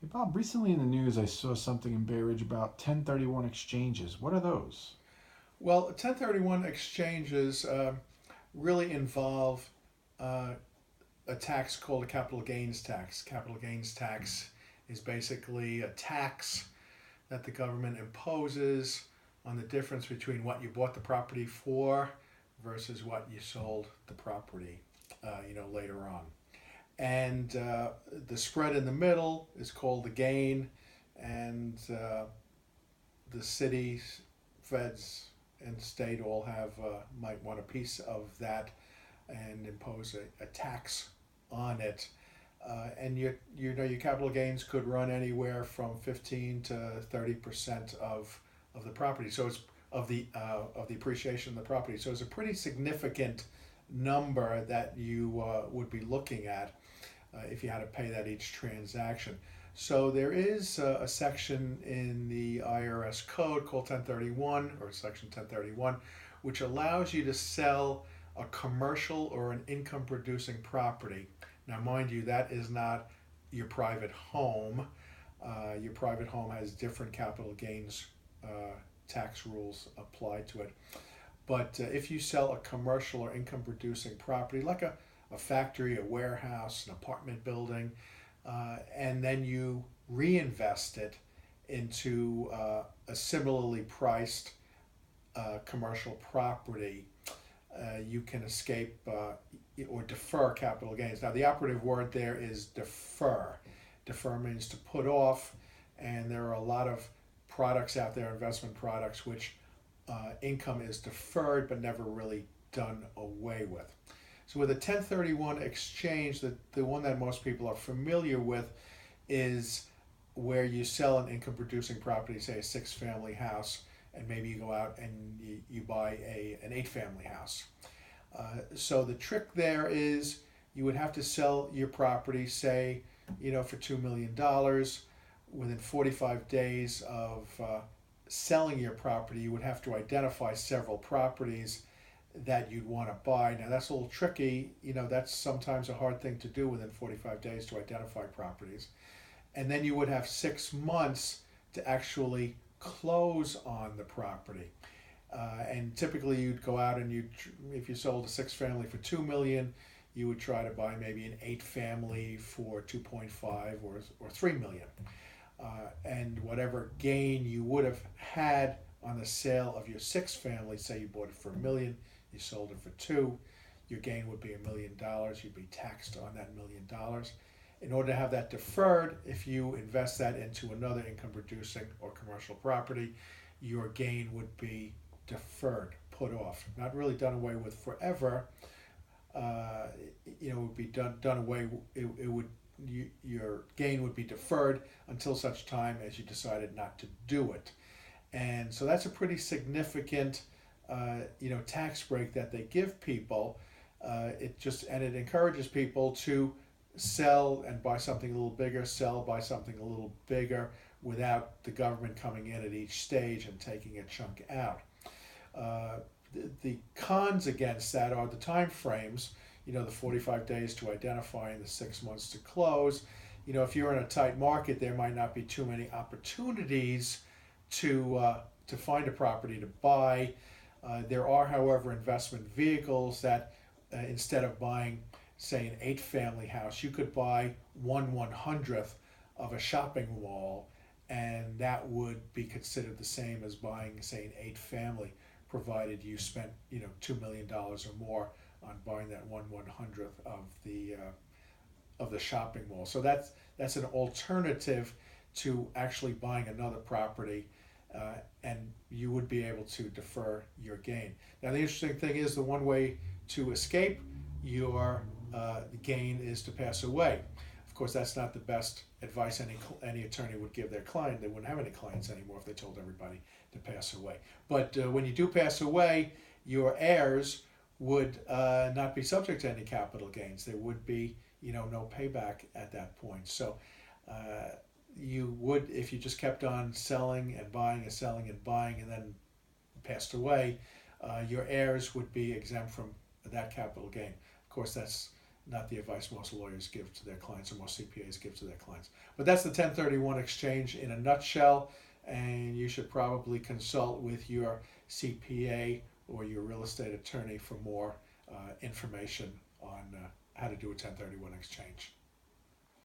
Hey Bob, recently in the news I saw something in Bay Ridge about 1031 exchanges. What are those? Well, 1031 exchanges really involve uh, a tax called a capital gains tax. Capital gains tax is basically a tax that the government imposes on the difference between what you bought the property for versus what you sold the property, later on. And the spread in the middle is called the gain, and the cities, feds, and state all have might want a piece of that and impose a tax on it. And your capital gains could run anywhere from 15 to 30% of the property. So it's of the appreciation of the property. So it's a pretty significant number that you would be looking at if you had to pay that each transaction. So there is a section in the IRS code called 1031 or section 1031, which allows you to sell a commercial or an income producing property. Now, mind you, that is not your private home. Your private home has different capital gains tax rules applied to it. But if you sell a commercial or income producing property, like a factory, a warehouse, an apartment building, and then you reinvest it into a similarly priced commercial property, you can escape or defer capital gains. Now, the operative word there is defer. Defer means to put off, and there are a lot of products out there, investment products, which income is deferred but never really done away with. So with a 1031 exchange, the one that most people are familiar with is where you sell an income producing property, say a 6-family house, and maybe you go out and you buy an 8-family house. So the trick there is you would have to sell your property, say, for $2 million. Within 45 days of selling your property, you would have to identify several properties that you'd want to buy. Now that's a little tricky. That's sometimes a hard thing to do within 45 days to identify properties. And then you would have 6 months to actually close on the property. And typically you'd go out and if you sold a 6-family for 2 million, you would try to buy maybe an 8-family for 2.5 or 3 million. And whatever gain you would have had on the sale of your 6-family, say you bought it for 1 million, you sold it for 2, your gain would be $1 million. You'd be taxed on that $1 million. In order to have that deferred, if you invest that into another income producing or commercial property, your gain would be deferred, put off, not really done away with forever. It would be done away. Your gain would be deferred until such time as you decided not to do it. And so that's a pretty significant tax break that they give people. It encourages people to sell and buy something a little bigger, sell, buy something a little bigger, without the government coming in at each stage and taking a chunk out. The cons against that are the time frames. The 45 days to identify and the 6 months to close. If you're in a tight market, there might not be too many opportunities to find a property to buy. There are, however, investment vehicles that instead of buying, say, an 8-family house, you could buy 1/100th of a shopping mall, and that would be considered the same as buying, say, an 8-family, provided you spent $2 million or more on buying that 1/100th of the shopping mall. So that's an alternative to actually buying another property, and you would be able to defer your gain. Now, the interesting thing is the one way to escape your gain is to pass away. Of course, that's not the best advice any attorney would give their client. They wouldn't have any clients anymore if they told everybody to pass away. But when you do pass away, your heirs would not be subject to any capital gains. There would be no payback at that point. So you would, if you just kept on selling and buying and selling and buying and then passed away, your heirs would be exempt from that capital gain. Of course, that's not the advice most lawyers give to their clients or most CPAs give to their clients. But that's the 1031 exchange in a nutshell, and you should probably consult with your CPA or your real estate attorney for more information on how to do a 1031 exchange.